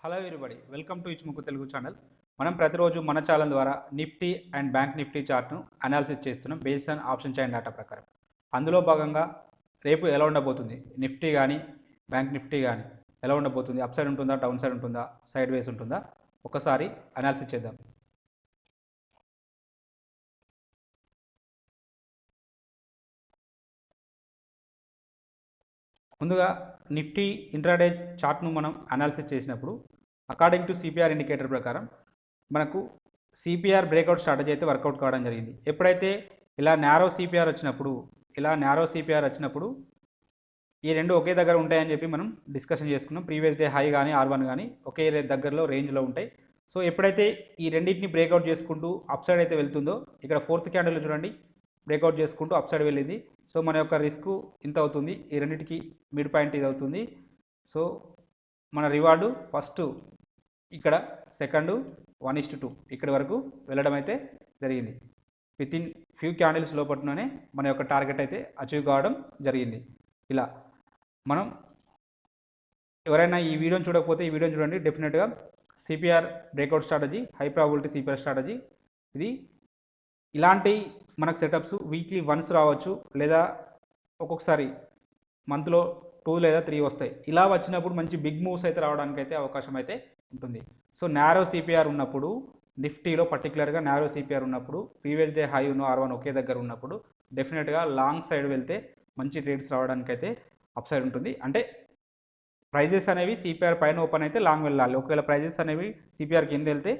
Hello everybody, welcome to ఇచ్ముకు Telugu channel. మనం ప్రతిరోజు మన ఛానల్ ద్వారా నిఫ్టీ అండ్ బ్యాంక్ నిఫ్టీ చార్ట్ను అనాలిసిస్ చేస్తున్నాం based on option chain data ప్రకారం. అందులో భాగంగా రేపు ఎలా ఉండబోతుంది, నిఫ్టీ కానీ బ్యాంక్ నిఫ్టీ కానీ ఎలా ఉండబోతుంది, అప్ సైడ్ ఉంటుందా, డౌన్ సైడ్ ఉంటుందా, సైడ్ వేస్ ఉంటుందా, ఒకసారి అనాలిసిస్ చేద్దాం. ముందుగా నిఫ్టీ ఇంట్రాడే చార్ట్ను మనం అనాలిసిస్ చేసినప్పుడు అకార్డింగ్ టు సిపిఆర్ ఇండికేటర్ ప్రకారం మనకు సిపిఆర్ బ్రేక్అవుట్ స్ట్రాటజీ అయితే వర్కౌట్ కావడం జరిగింది. ఎప్పుడైతే ఇలా నారో సిపిఆర్ వచ్చినప్పుడు ఈ రెండు ఒకే దగ్గర ఉంటాయని చెప్పి మనం డిస్కషన్ చేసుకున్నాం. ప్రీవియస్ డే హై కానీ R1 కానీ ఒకే దగ్గరలో రేంజ్లో ఉంటాయి. సో ఎప్పుడైతే ఈ రెండింటిని బ్రేక్అవుట్ చేసుకుంటూ అప్ సైడ్ అయితే వెళ్తుందో, ఇక్కడ ఫోర్త్ క్యాండిల్ చూడండి, బ్రేక్అవుట్ చేసుకుంటూ అప్ సైడ్ వెళ్ళింది. సో మన యొక్క రిస్క్ ఇంత అవుతుంది, ఈ రెండింటికి మిడ్ పాయింట్ ఇది అవుతుంది. సో మన రివార్డు ఫస్ట్ ఇక్కడ, సెకండ్ 1:2 ఇక్కడి వరకు వెళ్ళడం అయితే జరిగింది. వితిన్ ఫ్యూ క్యాండిల్స్ లోపట్లోనే మన యొక్క టార్గెట్ అయితే అచీవ్ కావడం జరిగింది. ఇలా మనం ఎవరైనా ఈ వీడియోని చూడకపోతే ఈ వీడియోని చూడండి. డెఫినెట్గా CPR breakout strategy, high probability CPR strategy ఇది. ఇలాంటి మనకు సెటప్స్ వీక్లీ వన్స్ రావచ్చు, లేదా ఒక్కొక్కసారి మంత్లో 2 లేదా 3 వస్తాయి. ఇలా వచ్చినప్పుడు మంచి బిగ్ మూవ్స్ అయితే రావడానికి అయితే అవకాశం అయితే ఉంటుంది. సో నారో సిపిఆర్ ఉన్నప్పుడు, నిఫ్టీలో పర్టికులర్గా నారో సిపిఆర్ ఉన్నప్పుడు, ప్రీవియస్ డే హై ఉన్న R1 ఒకే దగ్గర ఉన్నప్పుడు డెఫినెట్గా లాంగ్ సైడ్ వెళ్తే మంచి ట్రేడ్స్ రావడానికి అయితే అప్ సైడ్ ఉంటుంది. అంటే ప్రైజెస్ అనేవి సిపిఆర్ పైన ఓపెన్ అయితే లాంగ్ వెళ్ళాలి. ఒకవేళ ప్రైజెస్ అనేవి సిపిఆర్ కింద వెళ్తే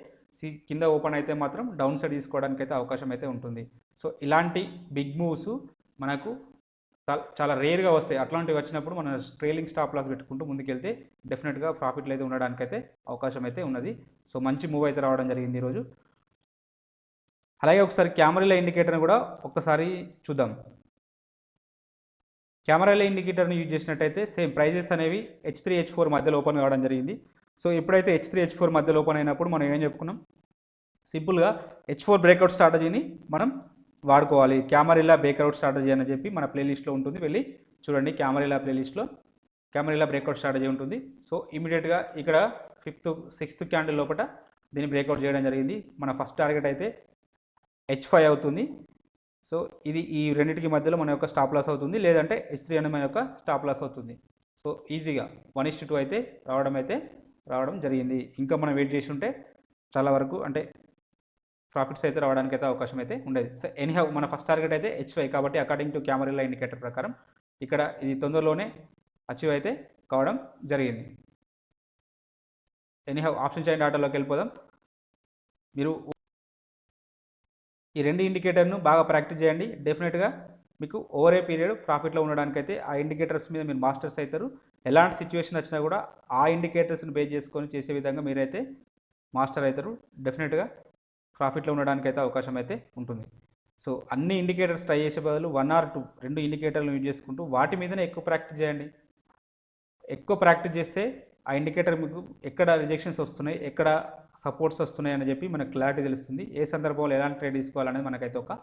కింద ఓపెన్ అయితే మాత్రం డౌన్ సైడ్ తీసుకోవడానికి అయితే అవకాశం అయితే ఉంటుంది. సో ఇలాంటి బిగ్ మూవ్స్ మనకు చాలా రేర్గా వస్తాయి. అట్లాంటివి వచ్చినప్పుడు మనం ట్రైలింగ్ స్టాప్ లాస్ పెట్టుకుంటూ ముందుకెళ్తే డెఫినెట్గా ప్రాఫిట్లు అయితే ఉండడానికైతే అవకాశం అయితే ఉన్నది. సో మంచి మూవ్ అయితే రావడం జరిగింది ఈరోజు. అలాగే ఒకసారి కెమెరాల ఇండికేటర్ని కూడా ఒక్కసారి చూద్దాం. కెమెరాల ఇండికేటర్ని యూజ్ చేసినట్టయితే సేమ్ ప్రైజెస్ అనేవి H3 H4 మధ్యలో ఓపెన్ కావడం జరిగింది. సో ఎప్పుడైతే H3 H4 మధ్యలో ఓపెన్ అయినప్పుడు మనం ఏం చెప్పుకున్నాం, సింపుల్గా H4 బ్రేక్అవుట్ స్ట్రాటజీని మనం వాడుకోవాలి. కెమెరాల బ్రేక్అవుట్ స్ట్రాటజీ అని చెప్పి మన ప్లేలిస్ట్లో ఉంటుంది, వెళ్ళి చూడండి. కెమెరాల ప్లేలిస్ట్లో కెమెరాల బ్రేక్అవుట్ స్ట్రాటజీ ఉంటుంది. సో ఇమీడియట్గా ఇక్కడ 5th 6th క్యాండిల్ లోపల దీన్ని బ్రేక్అవుట్ చేయడం జరిగింది. మన ఫస్ట్ టార్గెట్ అయితే H5 అవుతుంది. సో ఇది ఈ రెండింటికి మధ్యలో మన యొక్క స్టాప్ లాస్ అవుతుంది, లేదంటే H3 అనే మన యొక్క స్టాప్ లాస్ అవుతుంది. సో ఈజీగా 1:2 అయితే రావడం జరిగింది. ఇంకా మనం వెయిట్ చేసి ఉంటే చాలా వరకు అంటే ప్రాఫిట్స్ అయితే రావడానికి అయితే అవకాశం అయితే ఉండేది. సో ఎనీహౌ మన ఫస్ట్ టార్గెట్ అయితే H5 కాబట్టి అకార్డింగ్ టు కెమెరాల ఇండికేటర్ ప్రకారం ఇక్కడ ఇది తొందరలోనే అచీవ్ అయితే కావడం జరిగింది. ఎనీహౌ ఆప్షన్ చైన్ డాటాలోకి వెళ్ళిపోదాం. మీరు ఈ రెండు ఇండికేటర్ను బాగా ప్రాక్టీస్ చేయండి. డెఫినెట్గా మీకు ఓవర్ ఏ పీరియడ్ ప్రాఫిట్లో ఉండడానికైతే ఆ ఇండికేటర్స్ మీద మీరు మాస్టర్స్ అవుతారు. ఎలాంటి సిచ్యువేషన్ వచ్చినా కూడా ఆ ఇండికేటర్స్ని బేస్ చేసుకొని చేసే విధంగా మీరైతే మాస్టర్ అవుతారు. డెఫినెట్గా ప్రాఫిట్లో ఉండడానికి అయితే అవకాశం అయితే ఉంటుంది. సో అన్ని ఇండికేటర్స్ ట్రై చేసే బదులు 1 or 2 రెండు ఇండికేటర్లు యూజ్ చేసుకుంటూ వాటి మీదనే ఎక్కువ ప్రాక్టీస్ చేయండి. ఎక్కువ ప్రాక్టీస్ చేస్తే ఆ ఇండికేటర్ మీకు ఎక్కడ రిజెక్షన్స్ వస్తున్నాయి, ఎక్కడ సపోర్ట్స్ వస్తున్నాయి అని చెప్పి మనకు క్లారిటీ తెలుస్తుంది. ఏ సందర్భంలో ఎలాంటి ట్రేడ్ తీసుకోవాలనేది మనకైతే ఒక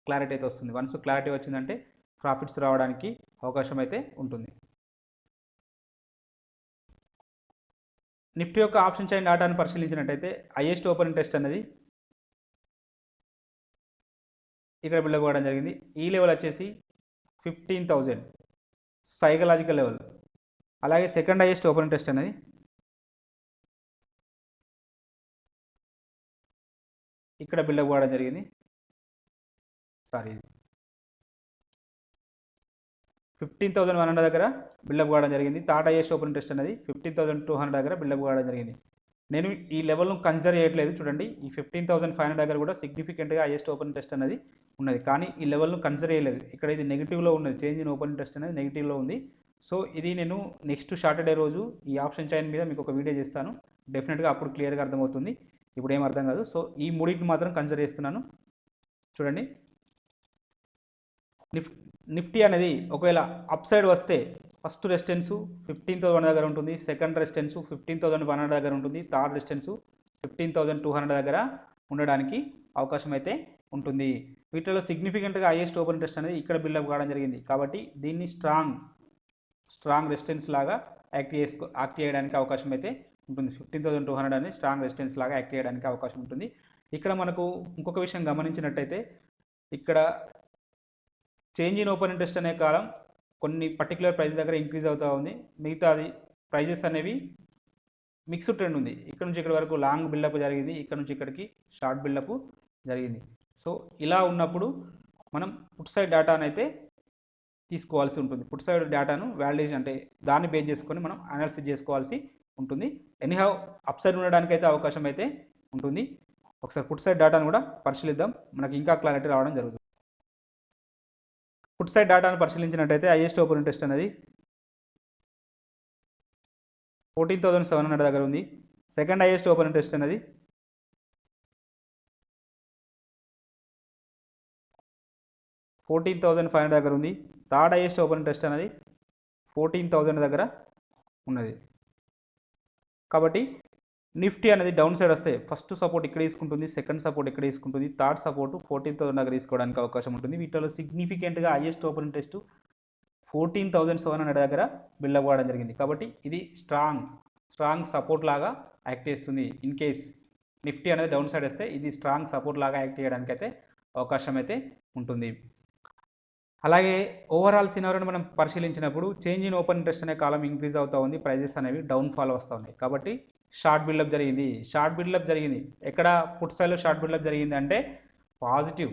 క్లారిటీ అయితే వస్తుంది. వన్స్ క్లారిటీ వచ్చిందంటే ప్రాఫిట్స్ రావడానికి అవకాశం అయితే ఉంటుంది. నిఫ్టీ యొక్క ఆప్షన్ చైన్ డాటాను పరిశీలించినట్టయితే హైయెస్ట్ ఓపెన్ ఇంట్రెస్ట్ అనేది ఇక్కడ బిల్డప్ అవ్వడం జరిగింది. ఈ లెవెల్ వచ్చేసి 15,000 సైకలాజికల్ లెవెల్. అలాగే సెకండ్ హైయెస్ట్ ఓపెన్ ఇంట్రెస్ట్ అనేది ఇక్కడ బిల్డప్ అవ్వడం జరిగింది. 15,100 దగ్గర బిల్డప్ కావడం జరిగింది. థర్డ్ హైయెస్ట్ ఓపెన్ ఇంట్రెస్ట్ అనేది 15,200 దగ్గర బిల్డప్ కావడం జరిగింది. నేను ఈ లెవెల్ను కన్సిడర్ చేయట్లేదు. చూడండి, ఈ 15,500 దగ్గర కూడా సిగ్నిఫికెంట్గా హైయెస్ట్ ఓపెన్ ఇంట్రెస్ట్ అనేది ఉన్నది, కానీ ఈ లెవెల్ను కన్సిడర్ చేయలేదు. ఇక్కడ ఇది నెగిటివ్లో ఉన్నది, చేంజ్ ఇన్ ఓపెన్ ఇంట్రెస్ట్ అనేది నెగిటివ్లో ఉంది. సో ఇది నేను నెక్స్ట్ సాటర్డే రోజు ఈ ఆప్షన్ చైన్ మీద మీకు ఒక వీడియో చేస్తాను. డెఫినెట్గా అప్పుడు క్లియర్గా అర్థమవుతుంది. ఇప్పుడు ఏం అర్థం కాదు. సో ఈ మూడింటిని మాత్రం కన్సిడర్ చేస్తున్నాను. చూడండి, నిఫ్టీ అనేది ఒకవేళ అప్ సైడ్ వస్తే ఫస్ట్ రెసిస్టెన్స్ 15,100 దగ్గర ఉంటుంది, సెకండ్ రెసిస్టెన్స్ 15,100 దగ్గర ఉంటుంది, థర్డ్ రెసిస్టెన్స్ 15,200 దగ్గర ఉండడానికి అవకాశం అయితే ఉంటుంది. వీటిలో సిగ్నిఫికెంట్గా హైయెస్ట్ ఓపెన్ ఇంట్రెస్ట్ అనేది ఇక్కడ బిల్డప్ కావడం జరిగింది. కాబట్టి దీన్ని స్ట్రాంగ్ రెసిస్టెన్స్ లాగా యాక్ట్ చేయడానికి అవకాశం అయితే ఉంటుంది. 15,200 అనేది స్ట్రాంగ్ రెసిస్టెన్స్ లాగా యాక్ట్ చేయడానికి అవకాశం ఉంటుంది. ఇక్కడ మనకు ఇంకొక విషయం గమనించినట్టయితే ఇక్కడ చేంజ్ ఇన్ ఓపెన్ ఇంట్రెస్ట్ అనే కాలం కొన్ని పర్టికులర్ ప్రైస్ దగ్గర ఇంక్రీజ్ అవుతూ ఉంది. మిగతాది ప్రైజెస్ అనేవి మిక్స్డ్ ట్రెండ్ ఉంది. ఇక్కడ నుంచి ఇక్కడ వరకు లాంగ్ బిల్డప్ జరిగింది, ఇక్కడ నుంచి ఇక్కడికి షార్ట్ బిల్డప్ జరిగింది. సో ఇలా ఉన్నప్పుడు మనం పుట్ సైడ్ డేటాను అయితే తీసుకోవాల్సి ఉంటుంది. పుట్ సైడ్ డేటాను వాలిడేషన్ అంటే దాన్ని బేస్ చేసుకొని మనం అనాలిసిస్ చేసుకోవాల్సి ఉంటుంది. ఎనీహౌ అప్ సైడ్ ఉండడానికి అయితే అవకాశం అయితే ఉంటుంది. ఒకసారి పుట్ సైడ్ డేటాను కూడా పరిశీలిద్దాం, మనకి ఇంకా క్లారిటీ రావడం జరుగుతుంది. పుట్ సైడ్ డేటాను పరిశీలించినట్టయితే హైయెస్ట్ ఓపెన్ ఇంట్రెస్ట్ అనేది 14,700 దగ్గర ఉంది. సెకండ్ హైయెస్ట్ ఓపెన్ ఇంట్రెస్ట్ అనేది 14,500 దగ్గర ఉంది. థర్డ్ హైయెస్ట్ ఓపెన్ ఇంట్రెస్ట్ అనేది 14,000 దగ్గర ఉన్నది. కాబట్టి నిఫ్టీ అనేది డౌన్ సైడ్ వస్తే ఫస్ట్ సపోర్ట్ ఇక్కడ తీసుకుంటుంది, సెకండ్ సపోర్ట్ ఇక్కడ తీసుకుంటుంది, థర్డ్ సపోర్ట్ 14,000 దగ్గర తీసుకోవడానికి అవకాశం ఉంటుంది. వీటిలో సిగ్నిఫికెంట్గా హైయెస్ట్ ఓపెన్ ఇంట్రెస్ట్ 14,700 దగ్గర బిల్డప్ అవ్వడం జరిగింది. కాబట్టి ఇది స్ట్రాంగ్ సపోర్ట్ లాగా యాక్ట్ చేస్తుంది. ఇన్ కేస్ నిఫ్టీ అనేది డౌన్ సైడ్ వస్తే ఇది స్ట్రాంగ్ సపోర్ట్ లాగా యాక్ట్ చేయడానికి అయితే అవకాశం అయితే ఉంటుంది. అలాగే ఓవరాల్ సినారియోని మనం పరిశీలించినప్పుడు చేంజ్ ఇన్ ఓపెన్ ఇంట్రెస్ట్ అనే కాలం ఇంక్రీజ్ అవుతూ ఉంది, ప్రైజెస్ అనేవి డౌన్ ఫాల్ వస్తూ ఉన్నాయి. కాబట్టి షార్ట్ బిల్డప్ జరిగింది. ఎక్కడ పుట్ సైడ్లో షార్ట్ బిల్డప్ జరిగింది అంటే పాజిటివ్,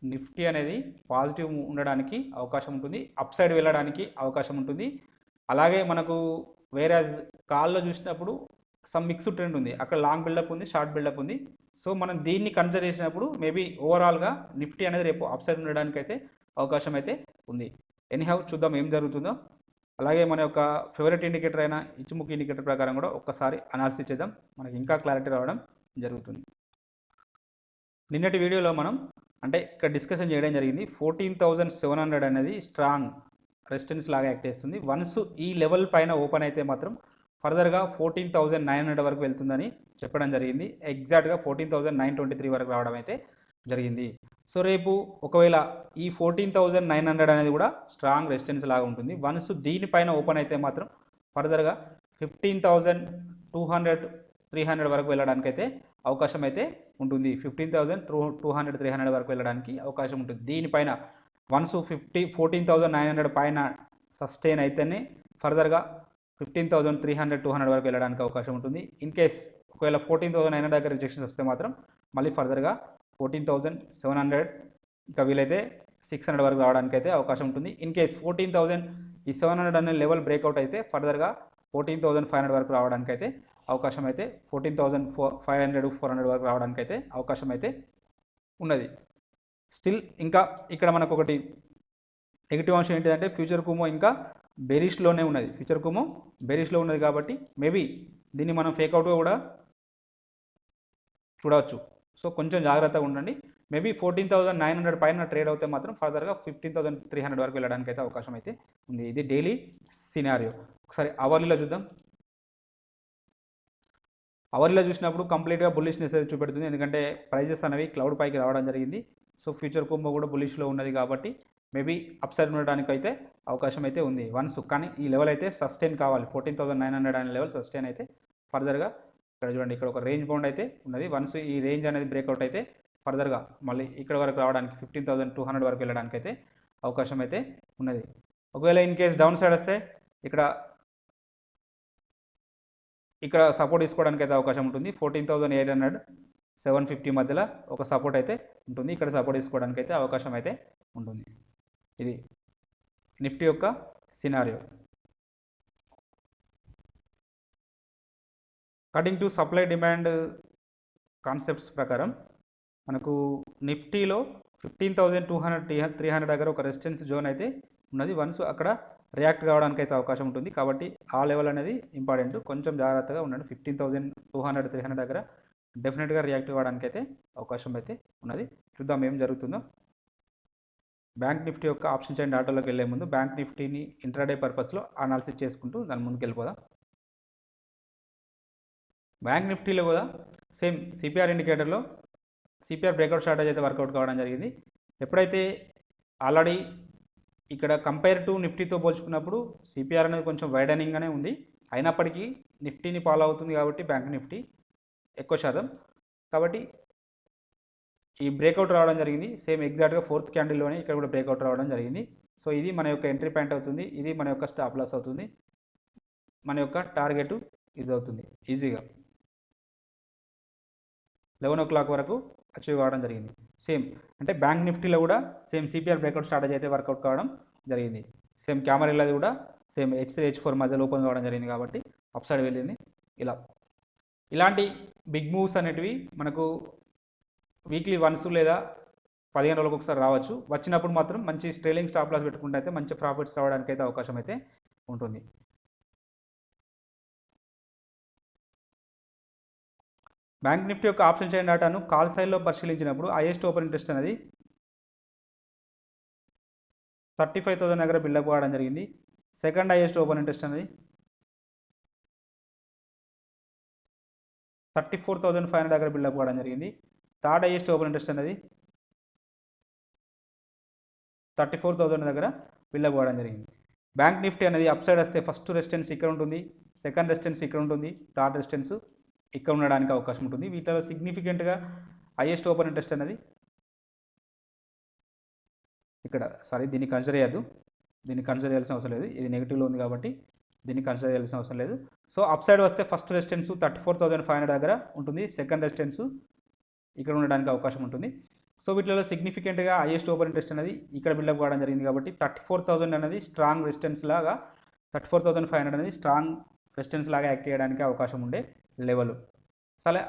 నిఫ్టీ అనేది పాజిటివ్ ఉండడానికి అవకాశం ఉంటుంది, అప్ సైడ్ వెళ్ళడానికి అవకాశం ఉంటుంది. అలాగే మనకు వేరే కాల్లో చూసినప్పుడు సమ్ మిక్స్డ్ ట్రెండ్ ఉంది, అక్కడ లాంగ్ బిల్డప్ ఉంది, షార్ట్ బిల్డప్ ఉంది. సో మనం దీన్ని కన్సిడర్ చేసినప్పుడు మేబీ ఓవరాల్గా నిఫ్టీ అనేది రేపు అప్ సైడ్ ఉండడానికి అయితే అవకాశం అయితే ఉంది. ఎనీహౌ చూద్దాం ఏం జరుగుతుందో. అలాగే మన యొక్క ఫేవరెట్ ఇండికేటర్ అయిన ఇచ్చిముఖి ఇండికేటర్ ప్రకారం కూడా ఒక్కసారి అనాలిసిస్ చేద్దాం, మనకి ఇంకా క్లారిటీ రావడం జరుగుతుంది. నిన్నటి వీడియోలో మనం అంటే ఇక్కడ డిస్కషన్ చేయడం జరిగింది 14,700 అనేది స్ట్రాంగ్ రెసిస్టెన్స్ లాగా యాక్ట్ చేస్తుంది. వన్స్ ఈ లెవెల్ పైన ఓపెన్ అయితే మాత్రం ఫర్దర్గా 14,900 వరకు వెళ్తుందని చెప్పడం జరిగింది. ఎగ్జాక్ట్గా 14,923 వరకు రావడం అయితే జరిగింది. సో రేపు ఒకవేళ ఈ 14,900 అనేది కూడా స్ట్రాంగ్ రెసిస్టెన్స్ లాగా ఉంటుంది. వన్స్ దీనిపైన ఓపెన్ అయితే మాత్రం ఫర్దర్గా 15,200, 300 వరకు వెళ్ళడానికి అయితే అవకాశం అయితే ఉంటుంది. 15,200, 300 వరకు వెళ్ళడానికి అవకాశం ఉంటుంది. దీనిపైన వన్స్ 14,900 పైన సస్టైన్ అయితేనే ఫర్దర్గా 15,300, 200 వరకు వెళ్ళడానికి అవకాశం ఉంటుంది. ఇన్ కేస్ ఒకవేళ 14,900 దగ్గర రిజెక్షన్స్ వస్తే మాత్రం మళ్ళీ ఫర్దర్గా 14,700 ఇంకా వీలైతే 600 వరకు రావడానికి అయితే అవకాశం ఉంటుంది. ఇన్ కేస్ 14,700 అనే లెవెల్ బ్రేక్అవుట్ అయితే ఫర్దర్గా 14,500 వరకు రావడానికి అయితే అవకాశం అయితే 14,500, 400 వరకు రావడానికి అయితే అవకాశం అయితే ఉన్నది. స్టిల్ ఇంకా ఇక్కడ మనకు ఒకటి నెగిటివ్ అంశం ఏంటిదంటే ఫ్యూచర్ కుమో ఇంకా బెరిష్లోనే ఉన్నది. ఫ్యూచర్ కుమో బెరిష్లో ఉన్నది కాబట్టి మేబీ దీన్ని మనం ఫేక్అవుట్గా కూడా చూడవచ్చు. సో కొంచెం జాగ్రత్తగా ఉండండి. మేబీ 14,900 పైన ట్రేడ్ అవుతే మాత్రం ఫర్దర్గా 15,300 వరకు వెళ్ళడానికి అయితే అవకాశం అయితే ఉంది. ఇది డైలీ సినారియో. ఒకసారి అవర్లీలో చూద్దాం. అవర్లీలో చూసినప్పుడు కంప్లీట్గా బుల్లిష్నెస్ అయితే చూపెడుతుంది, ఎందుకంటే ప్రైజెస్ అనేవి క్లౌడ్ పైకి రావడం జరిగింది. సో ఫ్యూచర్ కుంభ కూడా బుల్లిష్లో ఉన్నది కాబట్టి మేబీ అప్ సైడ్ ఉండడానికి అయితే అవకాశం అయితే ఉంది వన్స్. కానీ ఈ లెవెల్ అయితే సస్టైన్ కావాలి. 14,900 అనే లెవెల్ సస్టైన్ అయితే ఫర్దర్గా ఇక్కడ చూడండి, ఇక్కడ ఒక రేంజ్ బౌండ్ అయితే ఉన్నది. వన్స్ ఈ రేంజ్ అనేది బ్రేక్అవుట్ అయితే ఫర్దర్గా మళ్ళీ ఇక్కడ వరకు రావడానికి 15,200 వరకు వెళ్ళడానికి అయితే అవకాశం అయితే ఉన్నది. ఒకవేళ ఇన్ కేస్ డౌన్ సైడ్ వస్తే ఇక్కడ సపోర్ట్ తీసుకోవడానికి అయితే అవకాశం ఉంటుంది. 14,800, 750 మధ్యలో ఒక సపోర్ట్ అయితే ఉంటుంది. ఇక్కడ సపోర్ట్ తీసుకోవడానికి అయితే అవకాశం అయితే ఉంటుంది. ఇది నిఫ్టీ యొక్క scenario. According to supply demand concepts ప్రకారం మనకు నిఫ్టీలో 15,200, 300 దగ్గర ఒక రెసిస్టెన్స్ జోన్ అయితే ఉన్నది. వన్స్ అక్కడ రియాక్ట్ కావడానికి అయితే అవకాశం ఉంటుంది. కాబట్టి ఆ లెవెల్ అనేది ఇంపార్టెంట్, కొంచెం జాగ్రత్తగా ఉండండి. 15,200, 300 దగ్గర డెఫినెట్గా రియాక్ట్ కావడానికి అయితే అవకాశం అయితే ఉన్నది. చూద్దాం ఏం జరుగుతుందో. బ్యాంక్ నిఫ్టీ యొక్క ఆప్షన్ చైన్ డాటాలోకి వెళ్ళే ముందు బ్యాంక్ నిఫ్టీని ఇంట్రాడే పర్పస్లో అనాలిసిస్ చేసుకుంటూ దాని ముందుకు వెళ్ళిపోదాం. బ్యాంక్ నిఫ్టీలో కూడా సేమ్ సిపిఆర్ ఇండికేటర్లో సిపిఆర్ బ్రేక్అవుట్ స్ట్రాటజీ అయితే వర్కౌట్ కావడం జరిగింది. ఎప్పుడైతే ఆల్రెడీ ఇక్కడ కంపేర్ టు నిఫ్టీతో పోల్చుకున్నప్పుడు సిపిఆర్ అనేది కొంచెం వైడనింగ్గానే ఉంది. అయినప్పటికీ నిఫ్టీని ఫాలో అవుతుంది కాబట్టి బ్యాంక్ నిఫ్టీ ఎక్కువ శాతం. కాబట్టి ఈ బ్రేక్అవుట్ రావడం జరిగింది. సేమ్ ఎగ్జాక్ట్గా 4th క్యాండిల్లోనే ఇక్కడ కూడా బ్రేక్అవుట్ రావడం జరిగింది. సో ఇది మన యొక్క ఎంట్రీ పాయింట్ అవుతుంది, ఇది మన యొక్క స్టాప్ లాస్ అవుతుంది, మన యొక్క టార్గెట్ ఇది అవుతుంది. ఈజీగా 11 o'clock వరకు అచీవ్ కావడం జరిగింది. సేమ్ అంటే బ్యాంక్ నిఫ్టీలో కూడా సేమ్ సిపిఆర్ బ్రేక్అవుట్ స్ట్రాటజీ అయితే వర్కౌట్ కావడం జరిగింది. సేమ్ కెమెరాలది కూడా సేమ్ H3 H4 మధ్యలో ఓపెన్ కావడం జరిగింది కాబట్టి అప్ సైడ్ వెళ్ళింది. ఇలాంటి బిగ్ మూవ్స్ అనేటివి మనకు వీక్లీ వన్స్ లేదా 15 రోజులకు ఒకసారి రావచ్చు. వచ్చినప్పుడు మాత్రం మంచి ట్రైలింగ్ స్టాప్ లాస్ పెట్టుకుంటే అయితే మంచి ప్రాఫిట్స్ రావడానికి అయితే అవకాశం అయితే ఉంటుంది. బ్యాంక్ నిఫ్టీ యొక్క ఆప్షన్ చైన్ డేటాను కాల్ సైడ్లో పరిశీలించినప్పుడు హైయెస్ట్ ఓపెన్ ఇంట్రెస్ట్ అనేది 35,000 దగ్గర బిల్డప్ కావడం జరిగింది. సెకండ్ హైయెస్ట్ ఓపెన్ ఇంట్రెస్ట్ అనేది 34,500 దగ్గర బిల్డప్ కావడం జరిగింది. థర్డ్ హైయెస్ట్ ఓపెన్ ఇంట్రెస్ట్ అనేది 34,000 దగ్గర బిల్డప్ కావడం జరిగింది. బ్యాంక్ నిఫ్టీ అనేది అప్ సైడ్ వస్తే ఫస్ట్ రెసిస్టెన్స్ ఇక్కడ ఉంటుంది, సెకండ్ రెసిస్టెన్స్ ఇక్కడ ఉంటుంది, థర్డ్ రెసిస్టెన్స్ ఇక్కడ ఉండడానికి అవకాశం ఉంటుంది. వీటిలో సిగ్నిఫికెంట్గా హైయెస్ట్ ఓపెన్ ఇంట్రెస్ట్ అనేది ఇక్కడ దీన్ని కన్సిడర్ చేయద్దు, దీన్ని కన్సిడర్ చేయాల్సిన అవసరం లేదు, ఇది నెగిటివ్లో ఉంది కాబట్టి దీన్ని కన్సిడర్ చేయాల్సిన అవసరం లేదు. సో అప్ సైడ్ వస్తే ఫస్ట్ రెసిస్టెన్స్ 34,500 దగ్గర ఉంటుంది, సెకండ్ రెసిస్టెన్స్ ఇక్కడ ఉండడానికి అవకాశం ఉంటుంది. సో వీటిలో సిగ్నిఫికెంట్గా హైయెస్ట్ ఓపెన్ ఇంట్రెస్ట్ అనేది ఇక్కడ బిల్డప్ కావడం జరిగింది కాబట్టి 34,000 అనేది స్ట్రాంగ్ రెసిస్టెన్స్ లాగా, 34,500 అనేది స్ట్రాంగ్ రెసిస్టెన్స్ లాగా యాక్ట్ చేయడానికి అవకాశం ఉండే లెవెల్. సరే,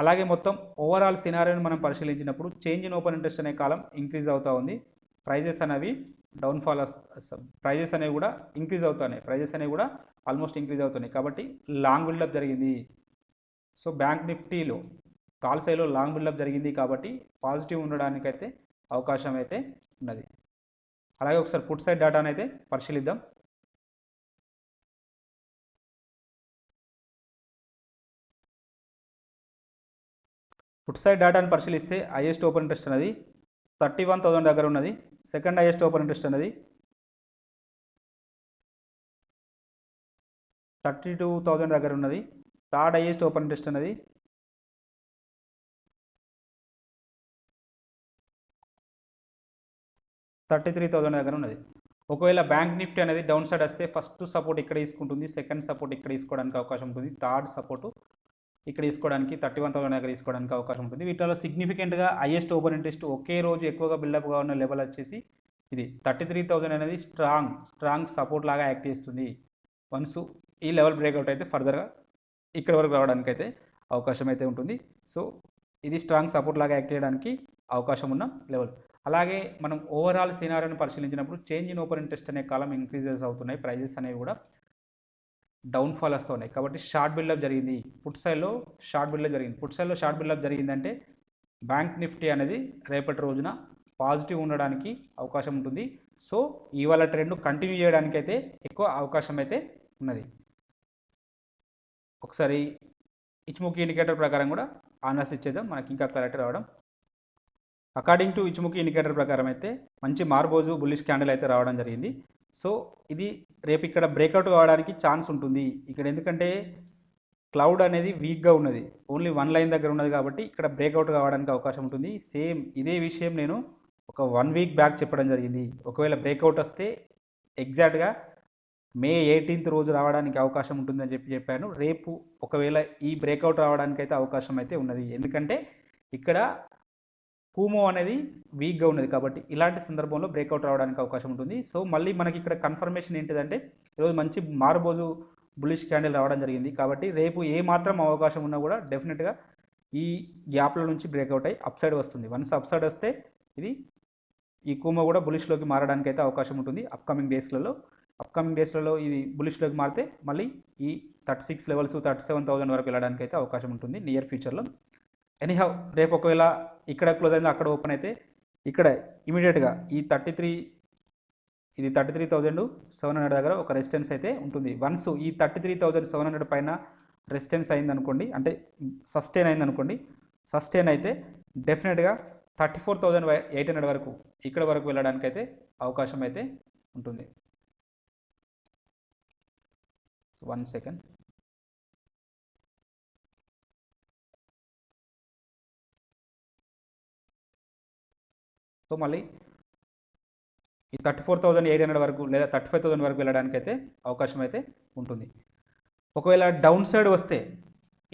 అలాగే మొత్తం ఓవరాల్ సినారియోని మనం పరిశీలించినప్పుడు చేంజ్ ఇన్ ఓపెన్ ఇంట్రెస్ట్ అనే కాలం ఇంక్రీజ్ అవుతూ ఉంది. ప్రైజెస్ అనేవి డౌన్ఫాల్, ప్రైజెస్ అనేవి కూడా ఇంక్రీజ్ అవుతున్నాయి, ప్రైజెస్ అనేవి కూడా ఆల్మోస్ట్ ఇంక్రీజ్ అవుతున్నాయి కాబట్టి లాంగ్ బిల్డప్ జరిగింది. సో బ్యాంక్ నిఫ్టీలో కాల్ సైడ్లో లాంగ్ బిల్డప్ జరిగింది కాబట్టి పాజిటివ్ ఉండడానికైతే అవకాశం అయితే ఉన్నది. అలాగే ఒకసారి పుట్ సైడ్ డేటాను అయితే పరిశీలిద్దాం. పుట్ సైడ్ డేటాను పరిశీలిస్తే హైయెస్ట్ ఓపెన్ ఇంట్రెస్ట్ అనేది 31,000 దగ్గర ఉన్నది, సెకండ్ హైయెస్ట్ ఓపెన్ ఇంట్రెస్ట్ అనేది 32,000 దగ్గర ఉన్నది, థర్డ్ హైయెస్ట్ ఓపెన్ ఇంట్రెస్ట్ అనేది 33,000 దగ్గర ఉన్నది. ఒకవేళ బ్యాంక్ నిఫ్టీ అనేది డౌన్ సైడ్ వస్తే ఫస్ట్ సపోర్ట్ ఇక్కడ తీసుకుంటుంది, సెకండ్ సపోర్ట్ ఇక్కడ తీసుకోవడానికి అవకాశం ఉంటుంది, థర్డ్ సపోర్ట్ ఇక్కడ తీసుకోవడానికి 31,000 దగ్గర తీసుకోవడానికి అవకాశం ఉంటుంది. వీటిలో సిగ్నిఫికెంట్గా హైయెస్ట్ ఓపెన్ ఇంట్రెస్ట్ ఒకే రోజు ఎక్కువగా బిల్డప్గా ఉన్న లెవెల్ వచ్చేసి ఇది 33,000 అనేది స్ట్రాంగ్ సపోర్ట్ లాగా యాక్ట్ చేస్తుంది. వన్స్ ఈ లెవెల్ బ్రేక్అవుట్ అయితే ఫర్దర్గా ఇక్కడ వరకు రావడానికి అయితే అవకాశం అయితే ఉంటుంది. సో ఇది స్ట్రాంగ్ సపోర్ట్ లాగా యాక్ట్ చేయడానికి అవకాశం ఉన్న లెవెల్. అలాగే మనం ఓవరాల్ సినారియోని పరిశీలించినప్పుడు చేంజ్ ఇన్ ఓపెన్ ఇంట్రెస్ట్ అనే కాలం ఇంక్రీజెస్ అవుతున్నాయి, ప్రైజెస్ అనేవి కూడా డౌన్ఫాల్ వస్తున్నాయి కాబట్టి షార్ట్ బిల్డప్ జరిగింది. పుట్ సైడ్లో షార్ట్ బిల్డప్ జరిగింది. పుట్ సైడ్లో షార్ట్ బిల్డప్ జరిగిందంటే బ్యాంక్ నిఫ్టీ అనేది రేపటి రోజున పాజిటివ్ ఉండడానికి అవకాశం ఉంటుంది. సో ఇవాళ ట్రెండ్ కంటిన్యూ చేయడానికి అయితే ఎక్కువ అవకాశం అయితే ఉన్నది. ఒకసారి ఇచ్ముఖి ఇండికేటర్ ప్రకారం కూడా అనాలిసిస్ చేద్దాం, మనకి ఇంకా క్లారిటీ రావడం. అకార్డింగ్ టు ఇచ్ముఖి ఇండికేటర్ ప్రకారం అయితే మంచి మార్బోజు బుల్లిష్ క్యాండిల్ అయితే రావడం జరిగింది. సో ఇది రేపు ఇక్కడ బ్రేక్అవుట్ కావడానికి ఛాన్స్ ఉంటుంది. ఇక్కడ ఎందుకంటే క్లౌడ్ అనేది వీక్గా ఉన్నది, ఓన్లీ 1 లైన్ దగ్గర ఉన్నది కాబట్టి ఇక్కడ బ్రేక్అవుట్ కావడానికి అవకాశం ఉంటుంది. సేమ్ ఇదే విషయం నేను ఒక 1 వీక్ బ్యాక్ చెప్పడం జరిగింది. ఒకవేళ బ్రేక్అవుట్ వస్తే ఎగ్జాక్ట్గా May 18th రోజు రావడానికి అవకాశం ఉంటుందని చెప్పాను. రేపు ఒకవేళ ఈ బ్రేక్అవుట్ రావడానికి అయితే అవకాశం అయితే ఉన్నది. ఎందుకంటే ఇక్కడ కూమో అనేది వీక్గా ఉన్నది కాబట్టి ఇలాంటి సందర్భంలో బ్రేక్అవుట్ రావడానికి అవకాశం ఉంటుంది. సో మళ్ళీ మనకి ఇక్కడ కన్ఫర్మేషన్ ఏంటిదంటే ఈరోజు మంచి మార్బోజు బులిష్ క్యాండిల్ రావడం జరిగింది కాబట్టి రేపు ఏ మాత్రం అవకాశం ఉన్నా కూడా డెఫినెట్గా ఈ గ్యాప్ల నుంచి బ్రేక్అవుట్ అయ్యి అప్ సైడ్ వస్తుంది. వన్స్ అప్ సైడ్ వస్తే ఇది ఈ కూమో కూడా బులిష్లోకి మారడానికి అయితే అవకాశం ఉంటుంది. అప్కమింగ్ డేస్లలో ఇది బులిష్లోకి మారితే మళ్ళీ ఈ 36 లెవెల్స్ 37,000 వరకు వెళ్ళడానికి అయితే అవకాశం ఉంటుంది నియర్ ఫ్యూచర్లో. ఎనీహౌ రేపు ఒకవేళ ఇక్కడ క్లోజ్ అయింది అక్కడ ఓపెన్ అయితే ఇక్కడ ఇమీడియట్గా ఈ 33,700 దగ్గర ఒక రెసిస్టెన్స్ అయితే ఉంటుంది. వన్స్ ఈ 33,700 పైన రెసిస్టెన్స్ అయిందనుకోండి, అంటే సస్టైన్ అయిందనుకోండి, సస్టైన్ అయితే డెఫినెట్గా 34,800 వరకు ఇక్కడ వరకు వెళ్ళడానికి అయితే అవకాశం అయితే ఉంటుంది. 1 సెకండ్. సో మళ్ళీ ఈ 34,800 వరకు లేదా 35,000 వరకు వెళ్ళడానికైతే అవకాశం అయితే ఉంటుంది. ఒకవేళ డౌన్ సైడ్ వస్తే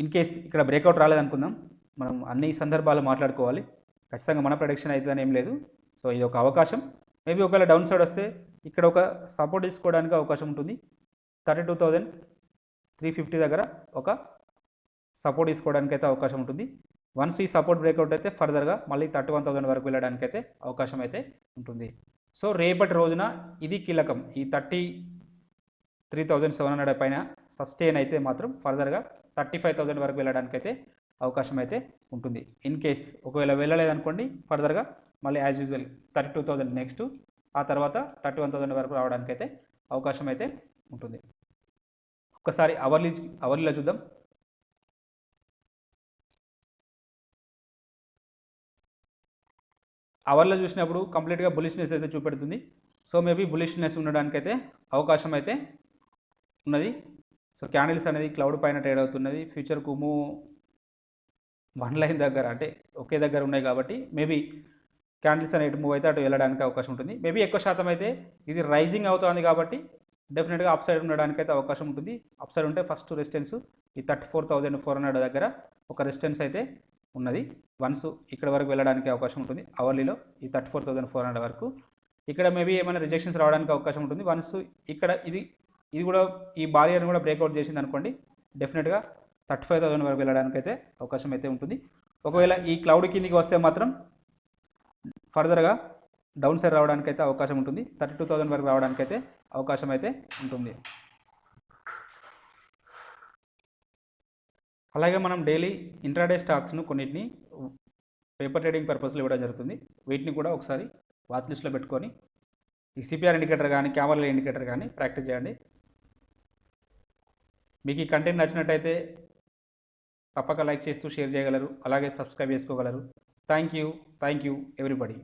ఇన్ కేస్ ఇక్కడ బ్రేక్అవుట్ రాలేదనుకుందాం, మనం అన్ని సందర్భాలు మాట్లాడుకోవాలి, ఖచ్చితంగా మన ప్రొడిక్షన్ అవుతుందని ఏం లేదు. సో ఇది ఒక అవకాశం. మేబీ ఒకవేళ డౌన్ సైడ్ వస్తే ఇక్కడ ఒక సపోర్ట్ తీసుకోవడానికి అవకాశం ఉంటుంది. 32,350 దగ్గర ఒక సపోర్ట్ తీసుకోవడానికి అయితే అవకాశం ఉంటుంది. వన్స్ ఈ సపోర్ట్ బ్రేక్అవుట్ అయితే ఫర్దర్గా మళ్ళీ 31,000 వరకు వెళ్ళడానికి అయితే అవకాశం అయితే ఉంటుంది. సో రేపటి రోజున ఇది కీలకం. ఈ 33,700 పైన సస్టైన్ అయితే మాత్రం ఫర్దర్గా 35,000 వరకు వెళ్ళడానికి అయితే అవకాశం అయితే ఉంటుంది. ఇన్ కేస్ ఒకవేళ వెళ్ళలేదనుకోండి, ఫర్దర్గా మళ్ళీ యాజ్ యూజువల్ 32,000 నెక్స్ట్, ఆ తర్వాత 31,000 వరకు రావడానికి అయితే అవకాశం అయితే ఉంటుంది. ఒక్కసారి అవర్లీలో చూద్దాం. అవర్లో చూసినప్పుడు కంప్లీట్గా బులిష్నెస్ అయితే చూపెడుతుంది. సో మేబీ బులిష్నెస్ ఉండడానికైతే అవకాశం అయితే ఉన్నది. సో క్యాండిల్స్ అనేది క్లౌడ్ పైన ట్రేడ్ అవుతున్నది. ఫ్యూచర్ కుము 1 లైన్ దగ్గర అంటే ఒకే దగ్గర ఉన్నాయి కాబట్టి మేబీ క్యాండిల్స్ అనేది మూవ్ అయితే అటు వెళ్ళడానికి అవకాశం ఉంటుంది. మేబీ ఎక్కువ శాతం అయితే ఇది రైజింగ్ అవుతుంది కాబట్టి డెఫినెట్గా అప్ సైడ్ ఉండడానికి అయితే అవకాశం ఉంటుంది. అప్ సైడ్ ఉంటే ఫస్ట్ రెసిస్టెన్స్ ఈ 34,400 దగ్గర ఒక రెసిస్టెన్స్ అయితే ఉన్నది. వన్స్ ఇక్కడ వరకు వెళ్ళడానికి అవకాశం ఉంటుంది. అవర్లీలో ఈ 34,400 వరకు ఇక్కడ మేబీ ఏమైనా రిజెక్షన్స్ రావడానికి అవకాశం ఉంటుంది. వన్స్ ఇక్కడ ఇది కూడా ఈ బారియర్ని కూడా బ్రేక్అవుట్ చేసింది అనుకోండి, డెఫినెట్గా 35,000 వరకు వెళ్ళడానికి అయితే అవకాశం అయితే ఉంటుంది. ఒకవేళ ఈ క్లౌడ్ కిందికి వస్తే మాత్రం ఫర్దర్గా డౌన్ సైడ్ రావడానికి అయితే అవకాశం ఉంటుంది. 32,000 వరకు రావడానికి అయితే అవకాశం అయితే ఉంటుంది. అలాగే మనం డైలీ ఇంట్రాడే స్టాక్స్ను కొన్నిటిని పేపర్ ట్రేడింగ్ పర్పస్లో ఇవ్వడం జరుగుతుంది. వీటిని కూడా ఒకసారి వాచ్ లిస్ట్లో పెట్టుకొని ఈ సిపిఆర్ ఇండికేటర్ కానీ క్యామరల్ ఇండికేటర్ కానీ ప్రాక్టీస్ చేయండి. మీకు ఈ కంటెంట్ నచ్చినట్టయితే తప్పక లైక్ చేస్తూ షేర్ చేయగలరు, అలాగే సబ్స్క్రైబ్ చేసుకోగలరు. Thank you everybody.